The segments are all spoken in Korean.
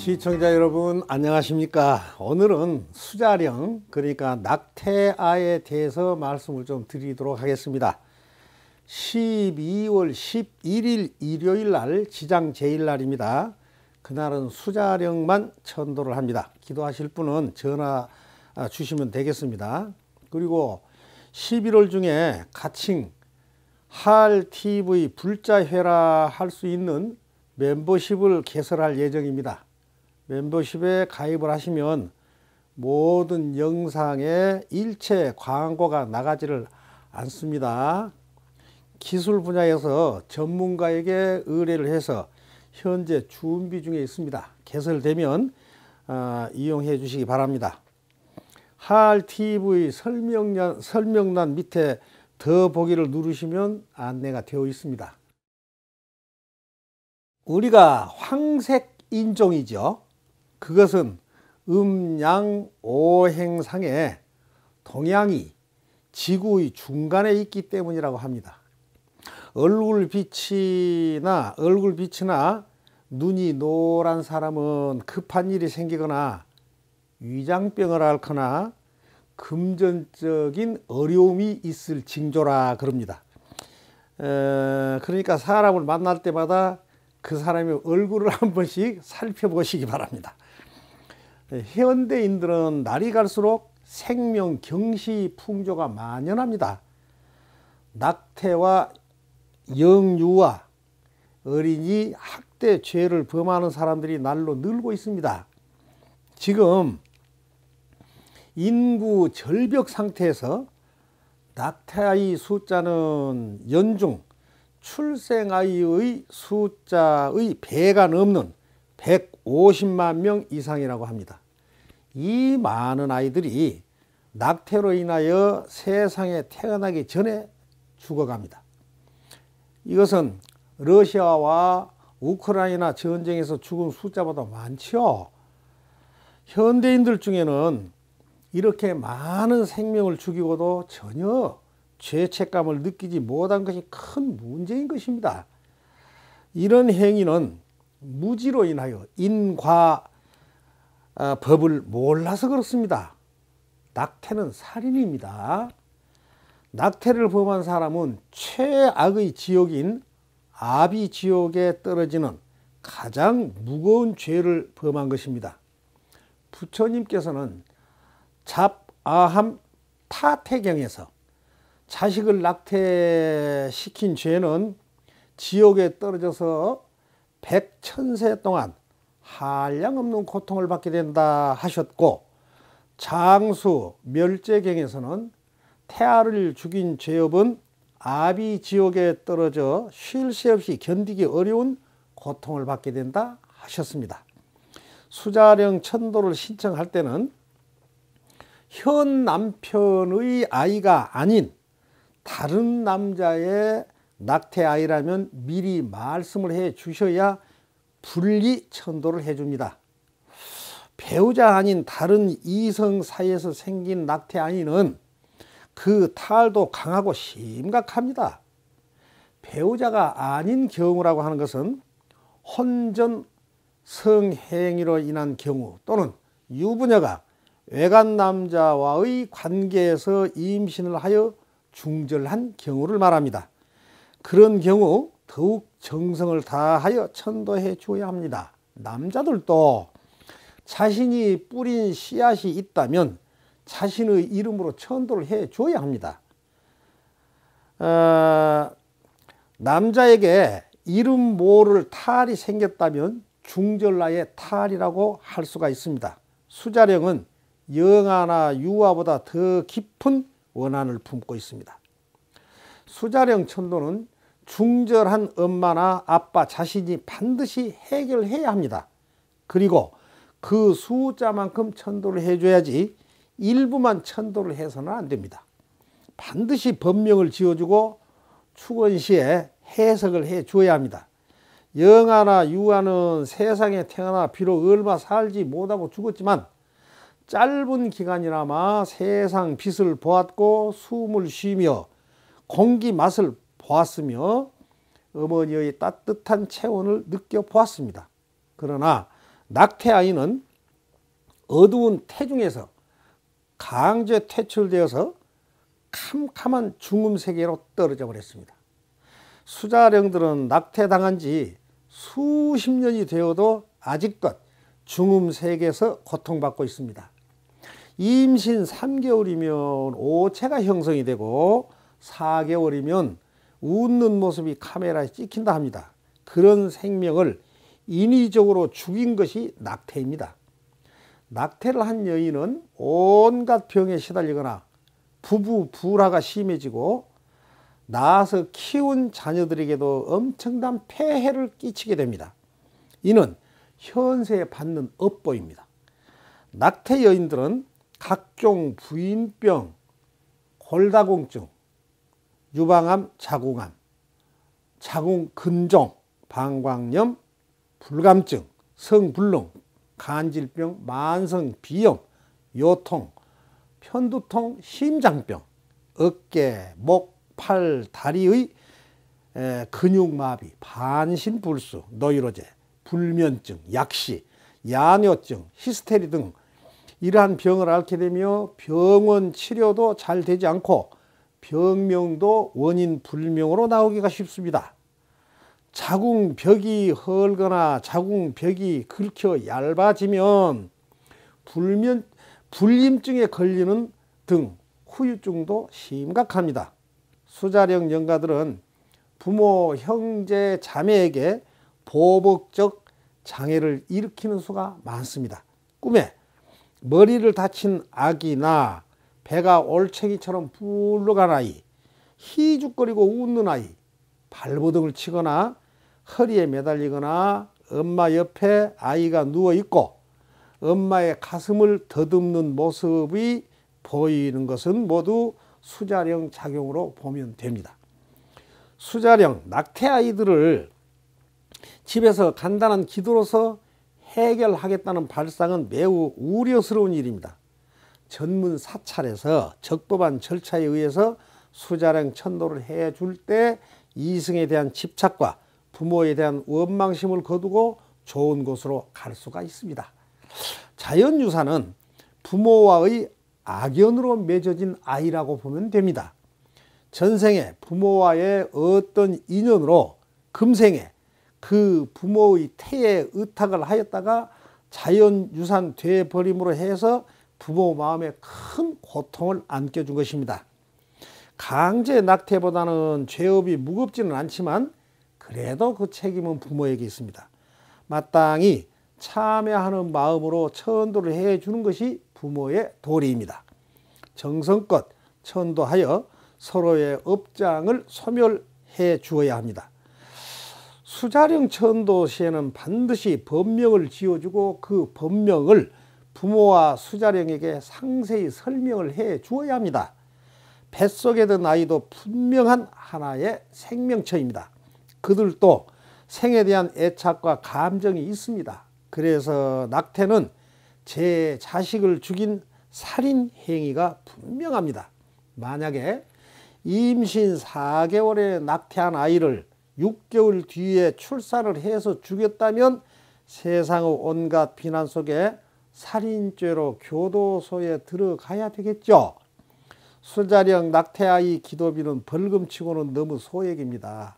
시청자 여러분 안녕하십니까. 오늘은 수자령 그러니까 낙태아에 대해서 말씀을 좀 드리도록 하겠습니다. 12월 11일 일요일 날 지장 제일날입니다. 그날은 수자령만 천도를 합니다. 기도하실 분은 전화 주시면 되겠습니다. 그리고 11월 중에 가칭 할TV 불자회라 할 수 있는 멤버십을 개설할 예정입니다. 멤버십에 가입을 하시면 모든 영상에 일체 광고가 나가지를 않습니다. 기술 분야에서 전문가에게 의뢰를 해서 현재 준비 중에 있습니다. 개설되면 이용해 주시기 바랍니다. 할TV 설명란 밑에 더 보기를 누르시면 안내가 되어 있습니다. 우리가 황색 인종이죠. 그것은 음양오행상에 동양이 지구의 중간에 있기 때문이라고 합니다. 얼굴빛이나 눈이 노란 사람은 급한 일이 생기거나 위장병을 앓거나 금전적인 어려움이 있을 징조라 그럽니다. 그러니까 사람을 만날 때마다 그 사람의 얼굴을 한 번씩 살펴보시기 바랍니다. 현대인들은 날이 갈수록 생명 경시 풍조가 만연합니다. 낙태와 영유아, 어린이 학대 죄를 범하는 사람들이 날로 늘고 있습니다. 지금 인구 절벽 상태에서 낙태아이 숫자는 연중 출생아이의 숫자의 배가 넘는 150만 명 이상이라고 합니다. 이 많은 아이들이 낙태로 인하여 세상에 태어나기 전에 죽어갑니다. 이것은 러시아와 우크라이나 전쟁에서 죽은 숫자보다 많죠. 현대인들 중에는 이렇게 많은 생명을 죽이고도 전혀 죄책감을 느끼지 못한 것이 큰 문제인 것입니다. 이런 행위는 무지로 인하여 인과법을 몰라서 그렇습니다. 낙태는 살인입니다. 낙태를 범한 사람은 최악의 지옥인 아비지옥에 떨어지는 가장 무거운 죄를 범한 것입니다. 부처님께서는 잡아함 타태경에서 자식을 낙태시킨 죄는 지옥에 떨어져서 백천세 동안 한량없는 고통을 받게 된다 하셨고, 장수 멸제경에서는 태아를 죽인 죄업은 아비지옥에 떨어져 쉴 새 없이 견디기 어려운 고통을 받게 된다 하셨습니다. 수자령 천도를 신청할 때는 현 남편의 아이가 아닌 다른 남자의 낙태아이라면 미리 말씀을 해 주셔야 분리 천도를 해 줍니다. 배우자 아닌 다른 이성 사이에서 생긴 낙태아이는 그 탈도 강하고 심각합니다. 배우자가 아닌 경우라고 하는 것은 혼전 성행위로 인한 경우 또는 유부녀가 외간 남자와의 관계에서 임신을 하여 중절한 경우를 말합니다. 그런 경우 더욱 정성을 다하여 천도해 주어야 합니다. 남자들도 자신이 뿌린 씨앗이 있다면 자신의 이름으로 천도를 해 줘야 합니다. 남자에게 이름 모를 탈이 생겼다면 중절나의 탈이라고 할 수가 있습니다. 수자령은 영아나 유아보다 더 깊은 원한을 품고 있습니다. 수자령 천도는 중절한 엄마나 아빠 자신이 반드시 해결해야 합니다. 그리고 그 숫자만큼 천도를 해줘야지 일부만 천도를 해서는 안 됩니다. 반드시 법명을 지어주고 축원 시에 해석을 해줘야 합니다. 영아나 유아는 세상에 태어나 비록 얼마 살지 못하고 죽었지만 짧은 기간이나마 세상 빛을 보았고 숨을 쉬며 공기 맛을 보았으며 어머니의 따뜻한 체온을 느껴보았습니다. 그러나 낙태아이는 어두운 태중에서 강제 퇴출되어서 캄캄한 중음 세계로 떨어져 버렸습니다. 수자령들은 낙태당한 지 수십 년이 되어도 아직껏 중음 세계에서 고통받고 있습니다. 임신 3개월이면 오체가 형성이 되고 4개월이면 웃는 모습이 카메라에 찍힌다 합니다. 그런 생명을 인위적으로 죽인 것이 낙태입니다. 낙태를 한 여인은 온갖 병에 시달리거나 부부 불화가 심해지고 낳아서 키운 자녀들에게도 엄청난 폐해를 끼치게 됩니다. 이는 현세에 받는 업보입니다. 낙태 여인들은 각종 부인병, 골다공증, 유방암, 자궁암, 자궁근종, 방광염, 불감증, 성불능, 간질병, 만성비염, 요통, 편두통, 심장병, 어깨, 목, 팔, 다리의 근육마비, 반신불수, 노이로제, 불면증, 약시, 야뇨증, 히스테리 등 이러한 병을 앓게 되며 병원 치료도 잘 되지 않고 병명도 원인 불명으로 나오기가 쉽습니다. 자궁벽이 헐거나 자궁벽이 긁혀 얇아지면 불임증에 걸리는 등 후유증도 심각합니다. 수자령 영가들은 부모, 형제, 자매에게 보복적 장애를 일으키는 수가 많습니다. 꿈에 머리를 다친 아기나 배가 올챙이처럼 불러간 아이, 희죽거리고 웃는 아이, 발버둥을 치거나 허리에 매달리거나 엄마 옆에 아이가 누워있고 엄마의 가슴을 더듬는 모습이 보이는 것은 모두 수자령 작용으로 보면 됩니다. 수자령, 낙태 아이들을 집에서 간단한 기도로서 해결하겠다는 발상은 매우 우려스러운 일입니다. 전문 사찰에서 적법한 절차에 의해서 수자령 천도를 해줄 때 이승에 대한 집착과 부모에 대한 원망심을 거두고 좋은 곳으로 갈 수가 있습니다. 자연유사는 부모와의 악연으로 맺어진 아이라고 보면 됩니다. 전생에 부모와의 어떤 인연으로 금생에 그 부모의 태에 의탁을 하였다가 자연유산 되어버림으로 해서 부모 마음에 큰 고통을 안겨준 것입니다. 강제 낙태보다는 죄업이 무겁지는 않지만 그래도 그 책임은 부모에게 있습니다. 마땅히 참여하는 마음으로 천도를 해주는 것이 부모의 도리입니다. 정성껏 천도하여 서로의 업장을 소멸해 주어야 합니다. 수자령 천도 시에는 반드시 법명을 지어주고 그 법명을 부모와 수자령에게 상세히 설명을 해 주어야 합니다. 뱃속에 든 아이도 분명한 하나의 생명체입니다. 그들도 생에 대한 애착과 감정이 있습니다. 그래서 낙태는 제 자식을 죽인 살인 행위가 분명합니다. 만약에 임신 4개월에 낙태한 아이를 6개월 뒤에 출산을 해서 죽였다면 세상의 온갖 비난 속에 살인죄로 교도소에 들어가야 되겠죠. 수자령 낙태아이 기도비는 벌금치고는 너무 소액입니다.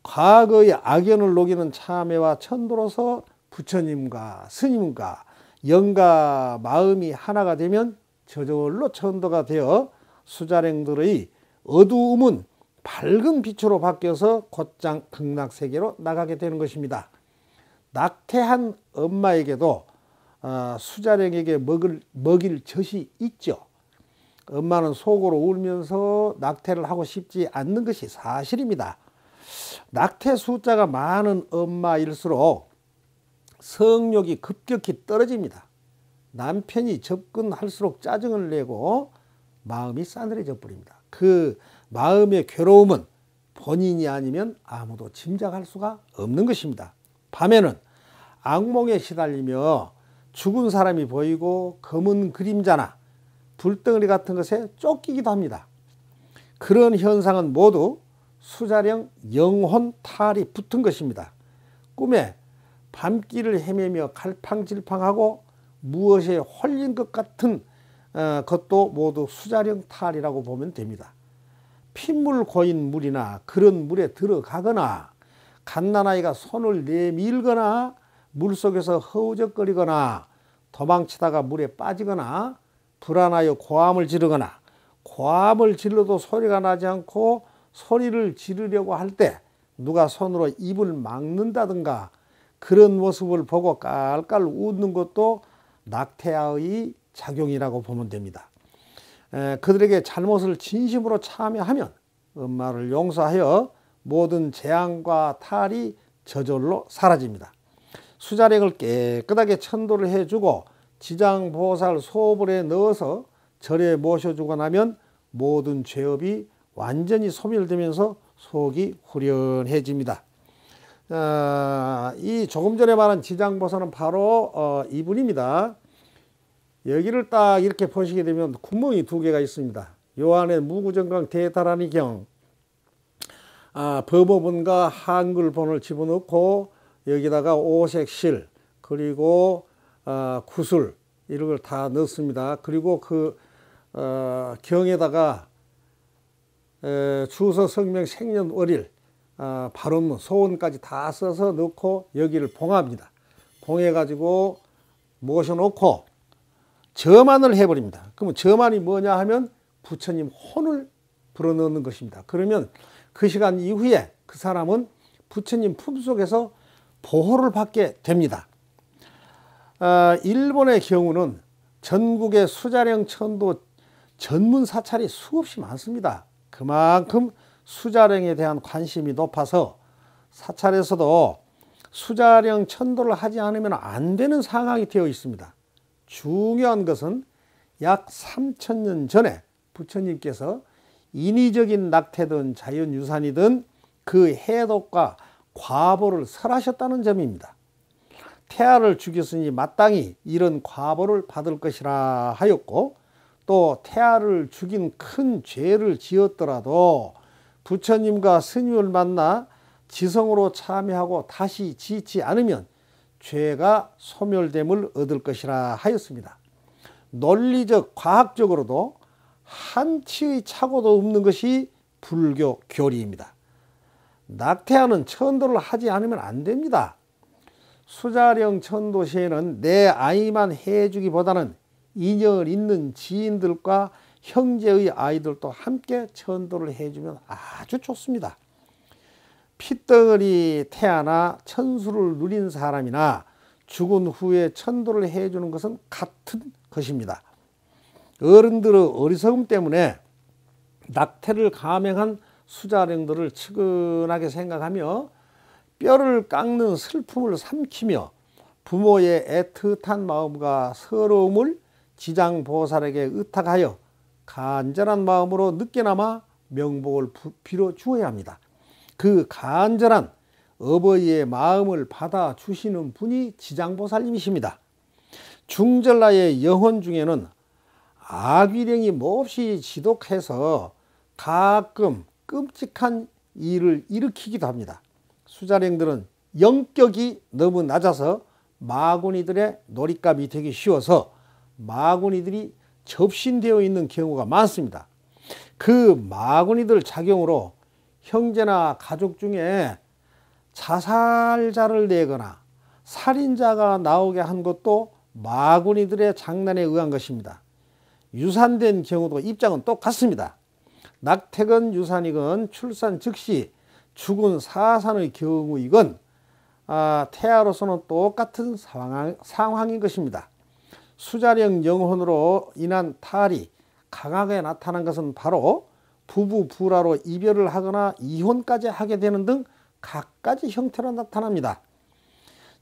과거의 악연을 녹이는 참회와 천도로서 부처님과 스님과 영가 마음이 하나가 되면 저절로 천도가 되어 수자령들의 어두움은 밝은 빛으로 바뀌어서 곧장 극락세계로 나가게 되는 것입니다. 낙태한 엄마에게도 수자령에게 먹일 젖이 있죠. 엄마는 속으로 울면서 낙태를 하고 싶지 않는 것이 사실입니다. 낙태 숫자가 많은 엄마일수록 성욕이 급격히 떨어집니다. 남편이 접근할수록 짜증을 내고 마음이 싸늘해져 버립니다. 그 마음의 괴로움은 본인이 아니면 아무도 짐작할 수가 없는 것입니다. 밤에는 악몽에 시달리며 죽은 사람이 보이고 검은 그림자나 불덩어리 같은 것에 쫓기기도 합니다. 그런 현상은 모두 수자령 영혼 탈이 붙은 것입니다. 꿈에 밤길을 헤매며 갈팡질팡하고 무엇에 홀린 것 같은 것도 모두 수자령 탈이라고 보면 됩니다. 핏물 고인 물이나 그런 물에 들어가거나 갓난아이가 손을 내밀거나 물속에서 허우적거리거나 도망치다가 물에 빠지거나 불안하여 고함을 지르거나 고함을 질러도 소리가 나지 않고 소리를 지르려고 할 때 누가 손으로 입을 막는다든가 그런 모습을 보고 깔깔 웃는 것도 낙태아의 작용이라고 보면 됩니다. 그들에게 잘못을 진심으로 참여하면 엄마를 용서하여 모든 재앙과 탈이 저절로 사라집니다. 수자령을 깨끗하게 천도를 해주고 지장보살 소불에 넣어서 절에 모셔주고 나면 모든 죄업이 완전히 소멸되면서 속이 후련해집니다. 이 조금 전에 말한 지장보살은 바로 이분입니다. 여기를 딱 이렇게 보시게 되면 구멍이 두 개가 있습니다. 요 안에 무구정강 대다라니경 법어본과 한글본을 집어넣고 여기다가 오색실 그리고 구술 이런 걸 다 넣습니다. 그리고 그 경에다가 주서 성명 생년월일 발언문 소원까지 다 써서 넣고 여기를 봉합니다. 봉해 가지고 모셔놓고 점안을 해버립니다. 그러면 점안이 뭐냐 하면 부처님 혼을 불어넣는 것입니다. 그러면 그 시간 이후에 그 사람은 부처님 품속에서 보호를 받게 됩니다. 일본의 경우는 전국의 수자령 천도 전문 사찰이 수없이 많습니다. 그만큼 수자령에 대한 관심이 높아서 사찰에서도 수자령 천도를 하지 않으면 안 되는 상황이 되어 있습니다. 중요한 것은 약 3000년 전에 부처님께서 인위적인 낙태든 자연유산이든 그 해독과 과보를 설하셨다는 점입니다. 태아를 죽였으니 마땅히 이런 과보를 받을 것이라 하였고 또 태아를 죽인 큰 죄를 지었더라도 부처님과 스님을 만나 지성으로 참여하고 다시 짓지 않으면 죄가 소멸됨을 얻을 것이라 하였습니다. 논리적 과학적으로도 한치의 착오도 없는 것이 불교 교리입니다. 낙태하는 천도를 하지 않으면 안 됩니다. 수자령 천도 시에는 내 아이만 해주기보다는 인연 있는 지인들과 형제의 아이들도 함께 천도를 해주면 아주 좋습니다. 핏덩어리 태아나 천수를 누린 사람이나 죽은 후에 천도를 해주는 것은 같은 것입니다. 어른들의 어리석음 때문에 낙태를 감행한 수자령들을 측은하게 생각하며 뼈를 깎는 슬픔을 삼키며 부모의 애틋한 마음과 서러움을 지장보살에게 의탁하여 간절한 마음으로 늦게나마 명복을 빌어 주어야 합니다. 그 간절한 어버이의 마음을 받아주시는 분이 지장보살님이십니다. 중절나의 영혼 중에는 악귀령이 몹시 지독해서 가끔 끔찍한 일을 일으키기도 합니다. 수자령들은 영격이 너무 낮아서 마구니들의 놀잇감이 되기 쉬워서 마구니들이 접신되어 있는 경우가 많습니다. 그 마구니들 작용으로 형제나 가족 중에 자살자를 내거나 살인자가 나오게 한 것도 마구니들의 장난에 의한 것입니다. 유산된 경우도 입장은 똑같습니다. 낙태건 유산이건 출산 즉시 죽은 사산의 경우이건 태아로서는 똑같은 상황인 것입니다. 수자령 영혼으로 인한 탈이 강하게 나타난 것은 바로 부부 불화로 이별을 하거나 이혼까지 하게 되는 등 갖가지 형태로 나타납니다.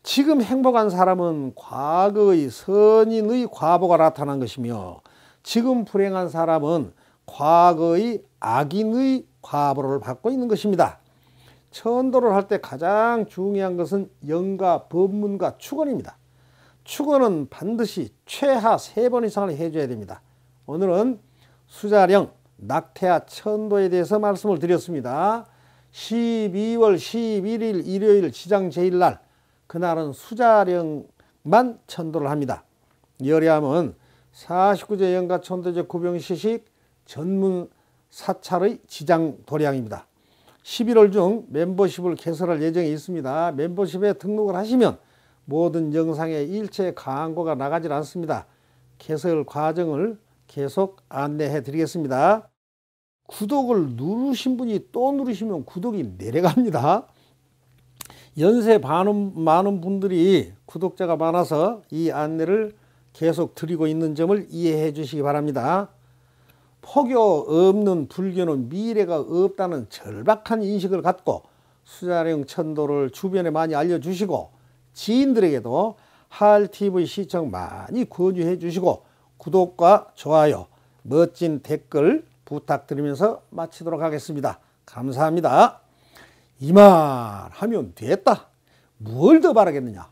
지금 행복한 사람은 과거의 선인의 과보가 나타난 것이며 지금 불행한 사람은 과거의 악인의 과보를 받고 있는 것입니다. 천도를 할 때 가장 중요한 것은 영가, 법문과 축원입니다. 축원은 반드시 최하 3번 이상을 해줘야 됩니다. 오늘은 수자령, 낙태아 천도에 대해서 말씀을 드렸습니다. 12월 11일 일요일 지장 제일날 그날은 수자령만 천도를 합니다. 열애함은 49제 영가천도제 구병시식 전문 사찰의 지장도량입니다. 11월 중 멤버십을 개설할 예정이 있습니다. 멤버십에 등록을 하시면 모든 영상에 일체 광고가 나가질 않습니다. 개설 과정을 계속 안내해 드리겠습니다. 구독을 누르신 분이 또 누르시면 구독이 내려갑니다. 연세 많은 분들이 구독자가 많아서 이 안내를 계속 드리고 있는 점을 이해해 주시기 바랍니다. 포교 없는 불교는 미래가 없다는 절박한 인식을 갖고 수자령 천도를 주변에 많이 알려주시고 지인들에게도 하알TV 시청 많이 권유해 주시고 구독과 좋아요, 멋진 댓글 부탁드리면서 마치도록 하겠습니다. 감사합니다. 이만 하면 됐다. 뭘 더 바라겠느냐.